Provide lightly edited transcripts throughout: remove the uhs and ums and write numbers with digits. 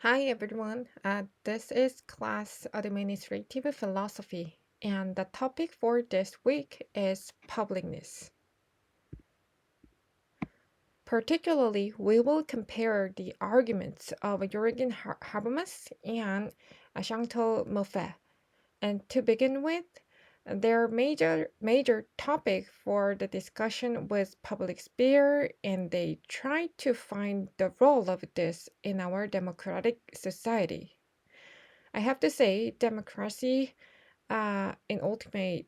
Hi everyone, this is class Administrative Philosophy, and the topic for this week is publicness. Particularly, we will compare the arguments of Jürgen Habermas and Chantal Mouffe. And to begin with, their major topic for the discussion was public sphere, and they tried to find the role of this in our democratic society. I have to say, democracy in ultimate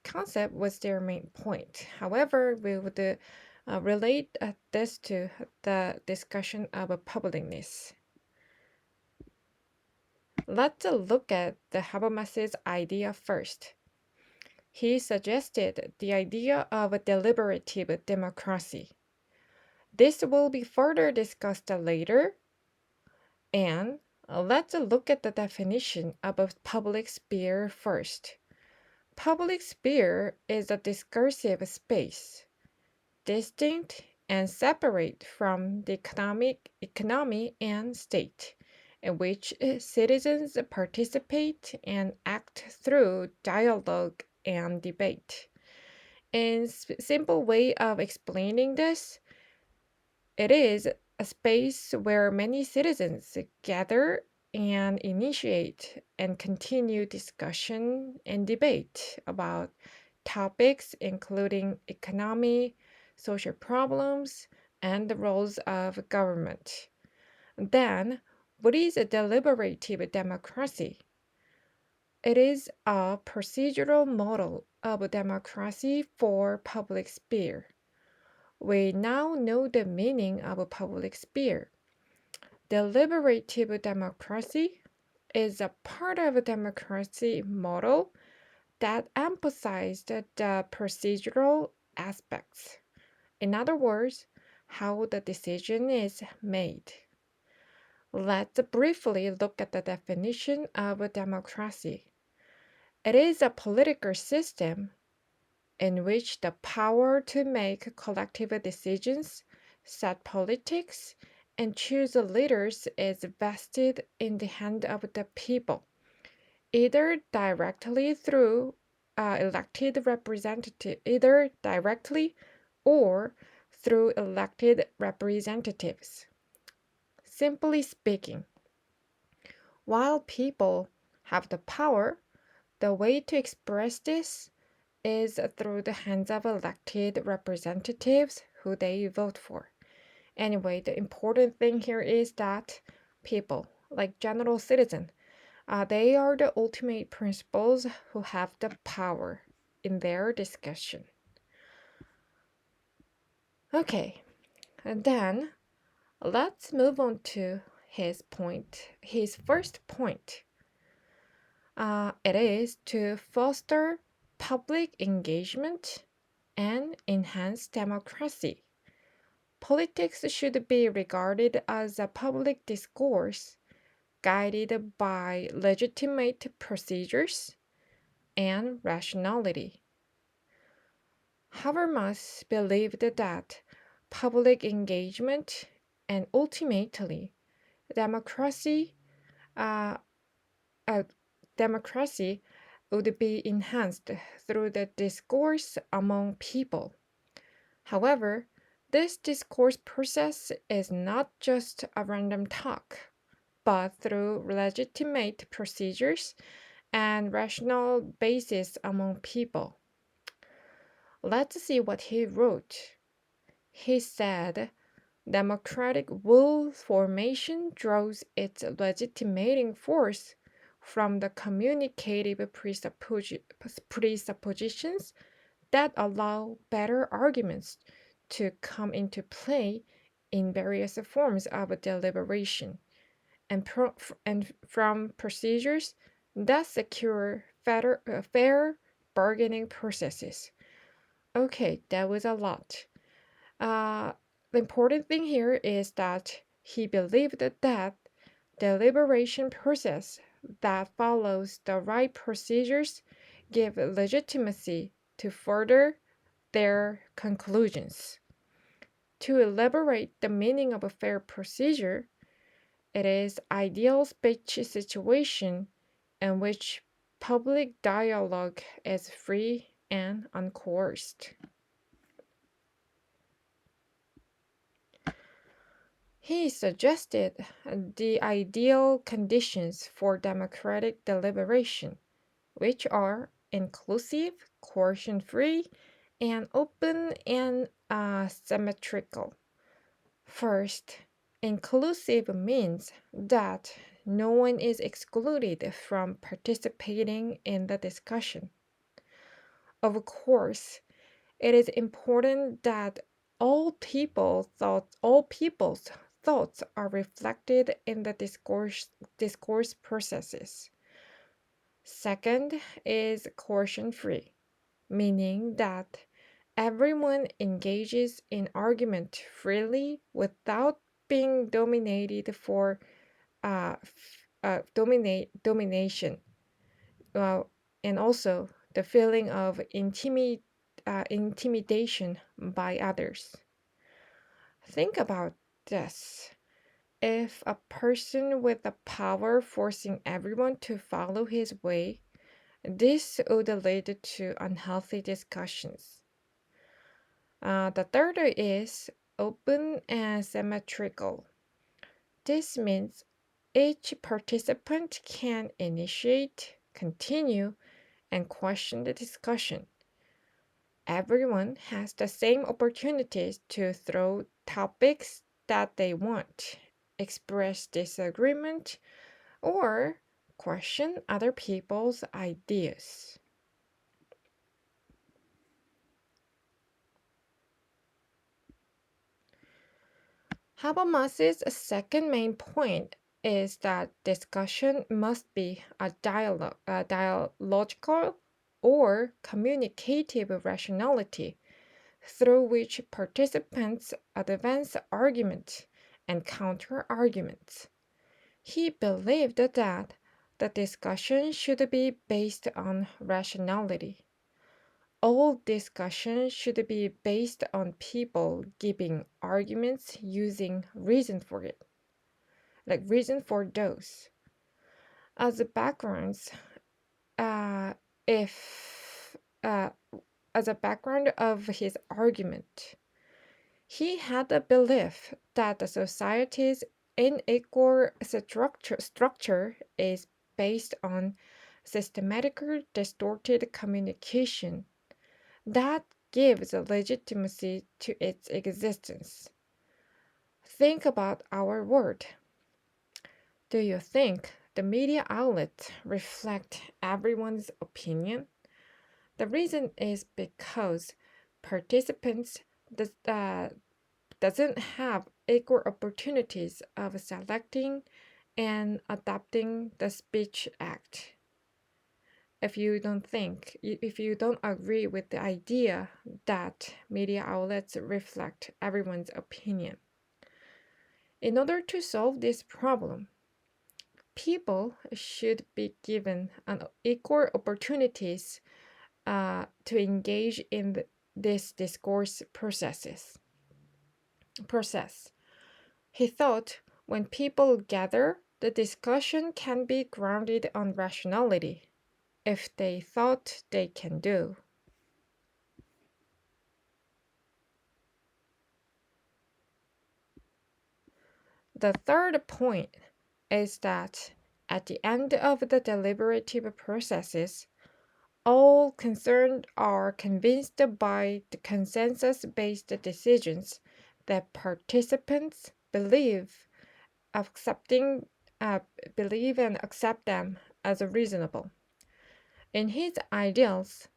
concept was their main point. However, we would relate this to the discussion of publicness. Let's look at the Habermas's idea first. He suggested the idea of a deliberative democracy. This will be further discussed later, and let's look at the definition of a public sphere first. Public sphere is a discursive space, distinct and separate from the economy and state, in which citizens participate and act through dialogue and debate. In simple way of explaining this, it is a space where many citizens gather and initiate and continue discussion and debate about topics including economy, social problems, and the roles of government. Then, what is a deliberative democracy? It is a procedural model of democracy for public sphere. We now know the meaning of a public sphere. Deliberative democracy is a part of a democracy model that emphasized the procedural aspects. In other words, how the decision is made. Let's briefly look at the definition of a democracy. It is a political system in which the power to make collective decisions, set politics, and choose leaders is vested in the hand of the people, either directly through elected representative, either directly or through elected representatives. Simply speaking, while people have the power, the way to express this is through the hands of elected representatives who they vote for. Anyway, the important thing here is that people, like general citizen, they are the ultimate principals who have the power in their discussion. Okay, and then let's move on to his first point. It is to foster public engagement and enhance democracy. Politics should be regarded as a public discourse guided by legitimate procedures and rationality. Habermas believed that public engagement and ultimately democracy, uh, uh, democracy would be enhanced through the discourse among people. However, this discourse process is not just a random talk, but through legitimate procedures and rational basis among people. Let's see what he wrote. He said, democratic will formation draws its legitimating force from the communicative presuppositions that allow better arguments to come into play in various forms of deliberation and from procedures that secure fair bargaining processes. Okay, that was a lot. Uh, the important thing here is that he believed that deliberation process that follows the right procedures give legitimacy to further their conclusions. To elaborate the meaning of a fair procedure, It is ideal speech situation in which public dialogue is free and uncoerced. He suggested the ideal conditions for democratic deliberation, which are inclusive, coercion free, and open and symmetrical. First, inclusive means that no one is excluded from participating in the discussion. Of course, it is important that all people's thoughts are reflected in the discourse processes. Second is coercion free, meaning that everyone engages in argument freely without being dominated for domination, uh, and also the feeling of intimidation by others. Think about this. If a person with the power forcing everyone to follow his way, this would lead to unhealthy discussions. The third is open and symmetrical. This means each participant can initiate, continue, and question the discussion. Everyone has the same opportunities to throw topics that they want, express disagreement, or question other people's ideas. Habermas's second main point is that discussion must be a dialogical or communicative rationality through which participants advance arguments and counter arguments. He believed that the discussion should be based on rationality. All discussion should be based on people giving arguments using reason for it, like reason for those. As a background, uh, if as a background of his argument, he had a belief that the society's unequal structure is based on systematically distorted communication that gives legitimacy to its existence. Think about our world. Do you think the media outlets reflect everyone's opinion? The reason is because participants does, uh, doesn't have equal opportunities of selecting and adopting the speech act. If you don't agree with the idea that media outlets reflect everyone's opinion. In order to solve this problem, people should be given an equal opportunities to engage in this discourse process. He thought when people gather, the discussion can be grounded on rationality if they thought they can do. The third point is that at the end of the deliberative processes, all concerned are convinced by the consensus based decisions that participants accepting uh, believe and accept them as reasonable. In his ideals,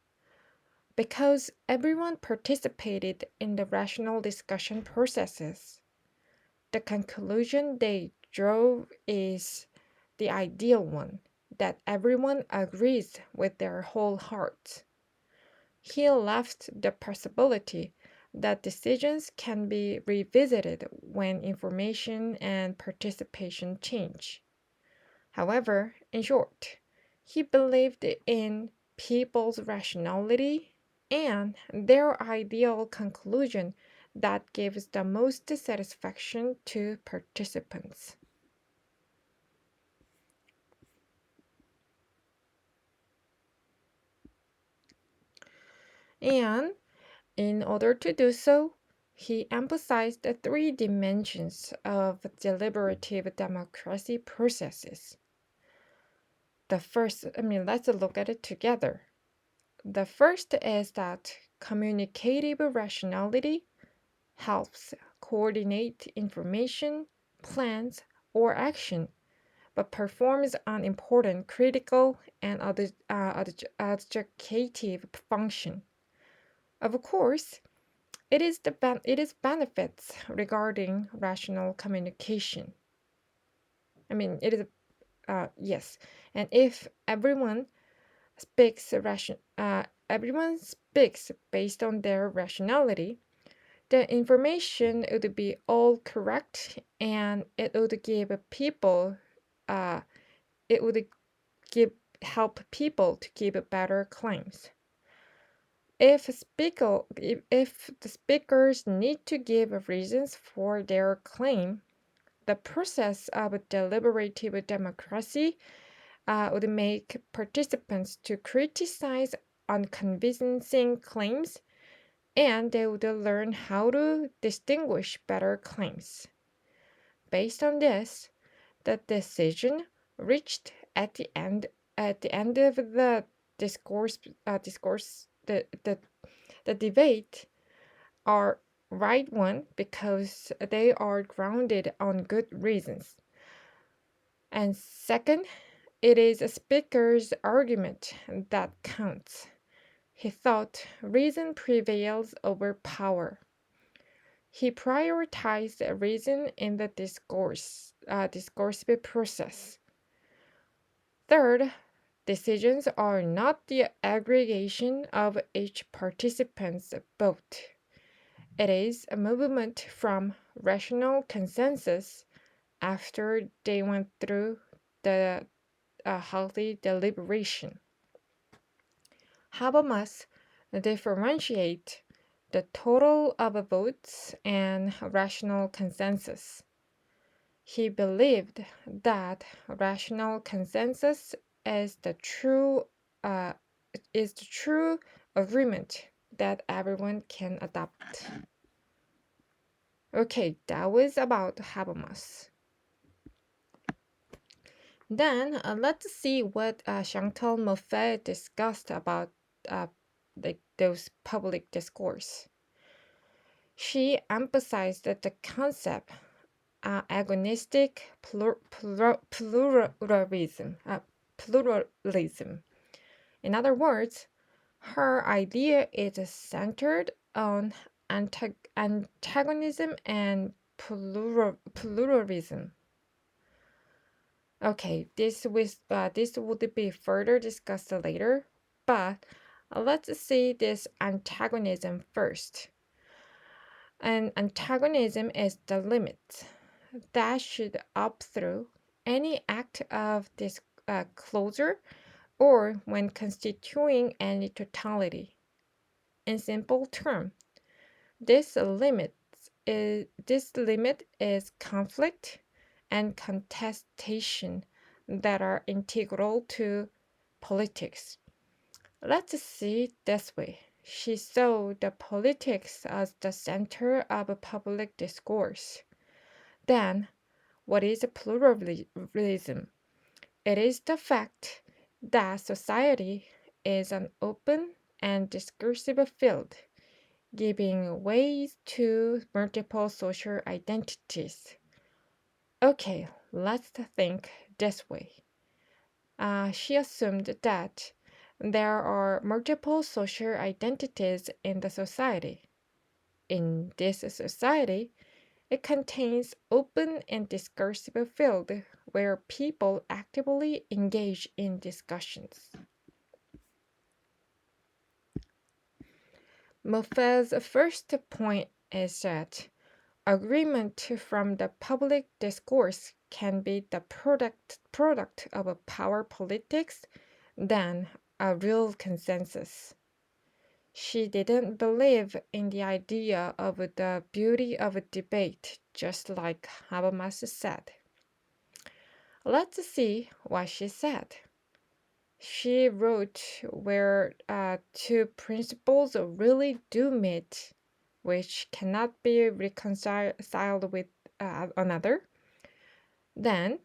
because everyone participated in the rational discussion processes, the conclusion they drove is the ideal one that everyone agrees with their whole heart. He left the possibility that decisions can be revisited when information and participation change. However, in short, he believed in people's rationality and their ideal conclusion that gives the most satisfaction to participants. And in order to do so, he emphasized the three dimensions of deliberative democracy processes. Let's look at it together. The first is that communicative rationality helps coordinate information, plans, or action, but performs an important critical and adjudicative function. Of course, it is benefits regarding rational communication. It is yes, and if everyone speaks based on their rationality, the information would be all correct, and uh, it would give help people to give better claims. If the speakers need to give reasons for their claim, the process of deliberative democracy would make participants to criticize unconvincing claims, and they would learn how to distinguish better claims. Based on this, the decision reached at the end of the discourse discourse the debate are right one because they are grounded on good reasons. And second, it is a speaker's argument that counts. He thought reason prevails over power. He prioritized reason in the discursive process. Third, decisions are not the aggregation of each participant's vote. It is a movement from rational consensus after they went through the healthy deliberation. Habermas differentiate the total of votes and rational consensus. He believed that rational consensus is the true uh, agreement that everyone can adopt. Okay, that was about Habermas. Then let's see what Chantal Mouffe discussed about those public discourse. She emphasized that the concept agonistic pluralism. Pluralism. In other words, her idea is centered on antagonism and pluralism. Okay, this would be further discussed later, but let's see this antagonism first. An antagonism is the limit that should up through any act of disclosure or when constituting any totality. In simple terms, this limit is conflict and contestation that are integral to politics. Let's see it this way. She saw the politics as the center of a public discourse. Then, what is pluralism? It is the fact that society is an open and discursive field, giving way to multiple social identities. Okay, let's think this way. She assumed that there are multiple social identities in the society. In this society, it contains open and discursive field where people actively engage in discussions. Moffat's first point is that agreement from the public discourse can be the product of a power politics than a real consensus. She didn't believe in the idea of the beauty of a debate, just like Habermas said. Let's see what she said. She wrote where two principles really do meet, which cannot be reconciled with another, then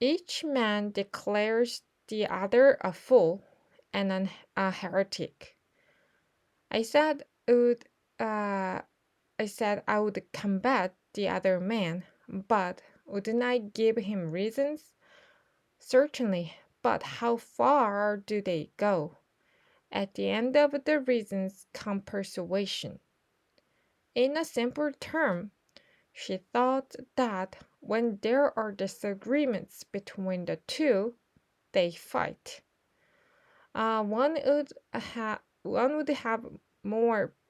each man declares the other a fool and a heretic. I said would uh, I said I would combat the other man, but wouldn't I give him reasons? Certainly, but how far do they go? At the end of the reasons come persuasion. In a simple term, she thought that when there are disagreements between the two, they fight. One would have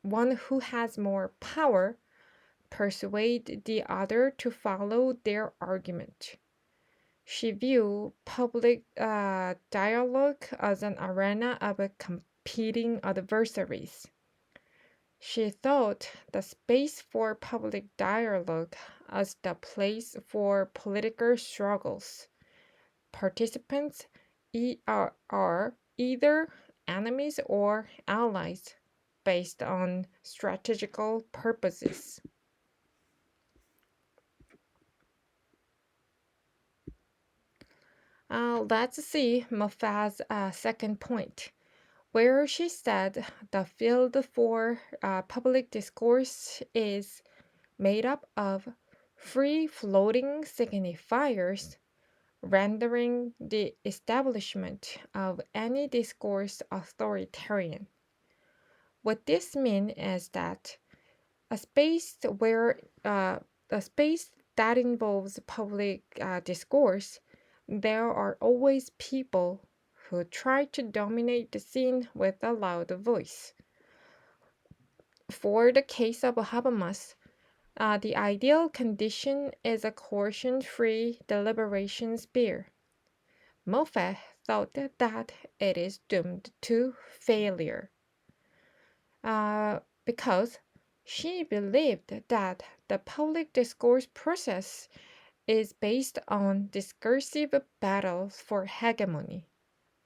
one who has more power persuade the other to follow their argument. She viewed public dialogue as an arena of competing adversaries. She thought the space for public dialogue as the place for political struggles. Participants are either enemies or allies based on strategical purposes. Let's see Moffat's second point, where she said the field for public discourse is made up of free floating signifiers, rendering the establishment of any discourse authoritarian. What this means is that a space where a space that involves public discourse, there are always people who try to dominate the scene with a loud voice. For the case of Habermas, the ideal condition is a coercion-free deliberation sphere. Moffat thought that it is doomed to failure because she believed that the public discourse process is based on discursive battles for hegemony.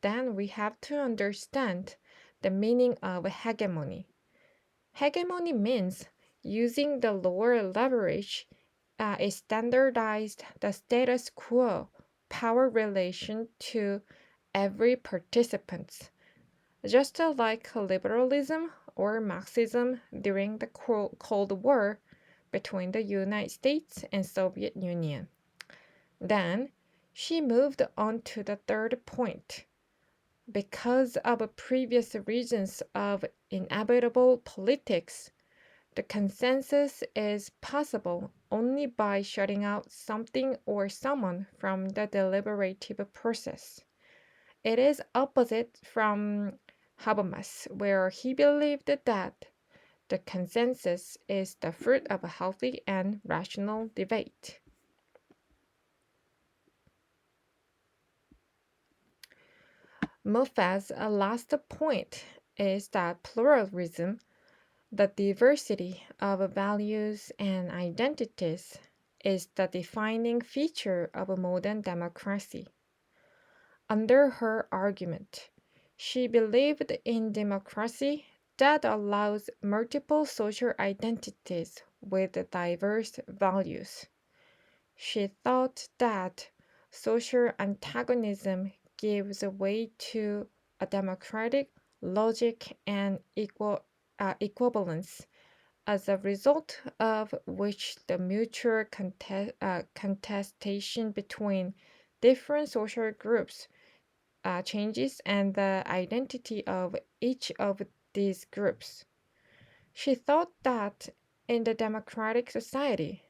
Then we have to understand the meaning of hegemony. Hegemony means using the lower leverage is standardized the status quo power relation to every participant, just like liberalism or Marxism during the Cold War between the United States and Soviet Union. Then she moved on to the third point. Because of previous reasons of inevitable politics, the consensus is possible only by shutting out something or someone from the deliberative process. It is opposite from Habermas, where he believed that the consensus is the fruit of a healthy and rational debate. Moffat's last point is that pluralism, the diversity of values and identities, is the defining feature of a modern democracy. Under her argument, she believed in democracy that allows multiple social identities with diverse values. She thought that social antagonism gives way to a democratic logic and equivalence, as a result of which the mutual contestation between different social groups changes and the identity of each of these groups. She thought that in the democratic society,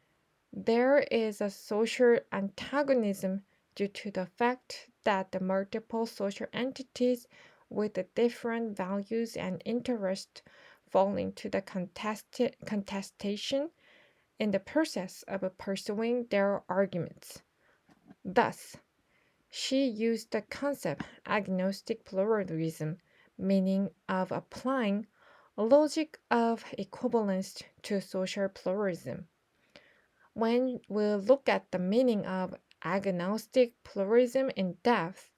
there is a social antagonism due to the fact that the multiple social entities with the different values and interests fall into the contestation in the process of pursuing their arguments. Thus, she used the concept agnostic pluralism, meaning of applying a logic of equivalence to social pluralism. When we look at the meaning of agnostic pluralism in depth,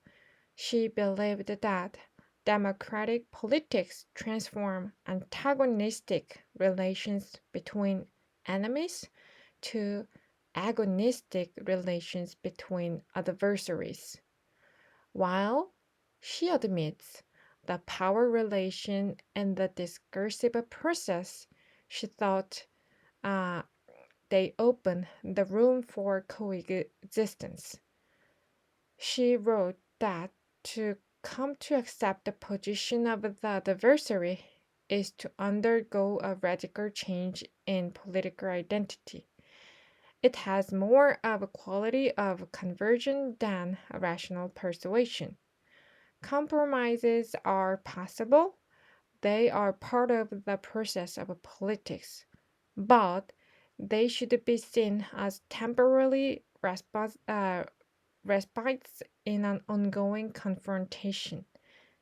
She believed that democratic politics transform antagonistic relations between enemies to agonistic relations between adversaries. While she admits the power relation in the discursive process, she thought uh, they open the room for coexistence. She wrote that to come to accept the position of the adversary is to undergo a radical change in political identity. It has more of a quality of conversion than a rational persuasion. Compromises are possible, they are part of the process of politics, but they should be seen as temporarily respites in an ongoing confrontation.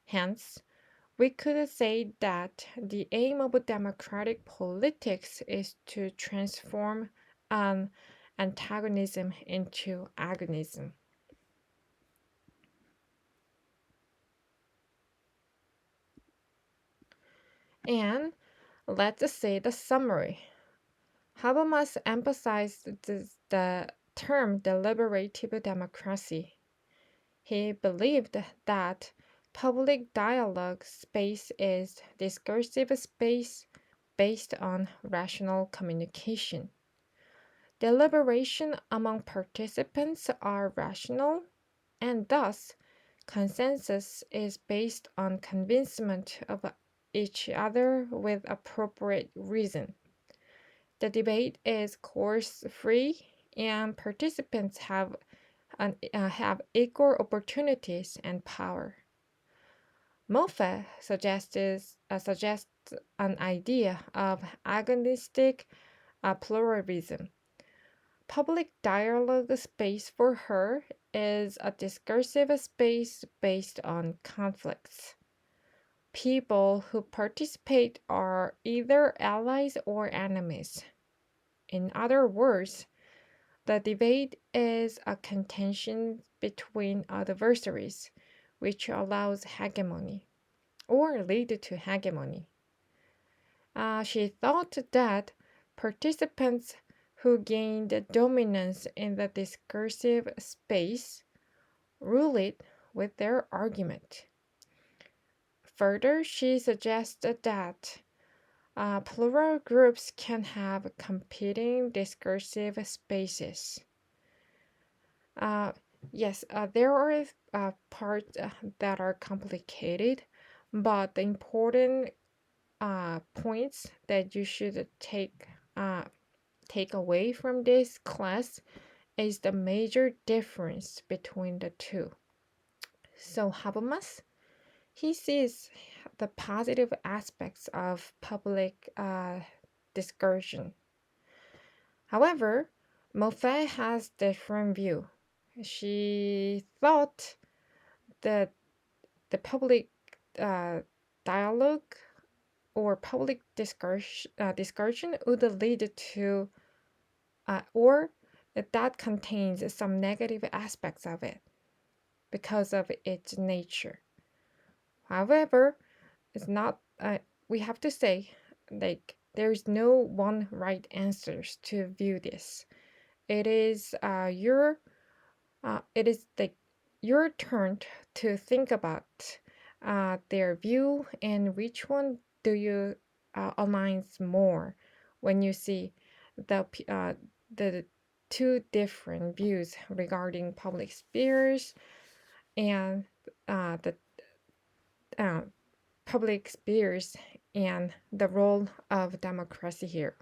Hence, we could say that the aim of democratic politics is to transform an antagonism into agonism. And let's say the summary. Habermas emphasized the term deliberative democracy. He believed that public dialogue space is discursive space based on rational communication. Deliberation among participants are rational, and thus consensus is based on convincement of each other with appropriate reason. The debate is course free, and participants have equal opportunities and power. Moffat suggests an idea of agonistic pluralism. Public dialogue space for her is a discursive space based on conflicts. People who participate are either allies or enemies. In other words, the debate is a contention between adversaries, which allows hegemony or lead to hegemony. She thought that participants who gained dominance in the discursive space rule it with their argument. Further, she suggested that plural groups can have competing discursive spaces. Uh, yes, there are parts that are complicated, but the important points that you should uh, take away from this class is the major difference between the two. So Habermas, he sees the positive aspects of public discussion. However, Moffat has different view. She thought that the public uh, dialogue or public discussion would lead to or that contains some negative aspects of it because of its nature. However, it's not. We have to say, like, there is no one right answers to view this. It is your. It is like your turn to think about their view and which one do you aligns more when you see the two different views regarding public spheres and the uh, public spheres and the role of democracy here.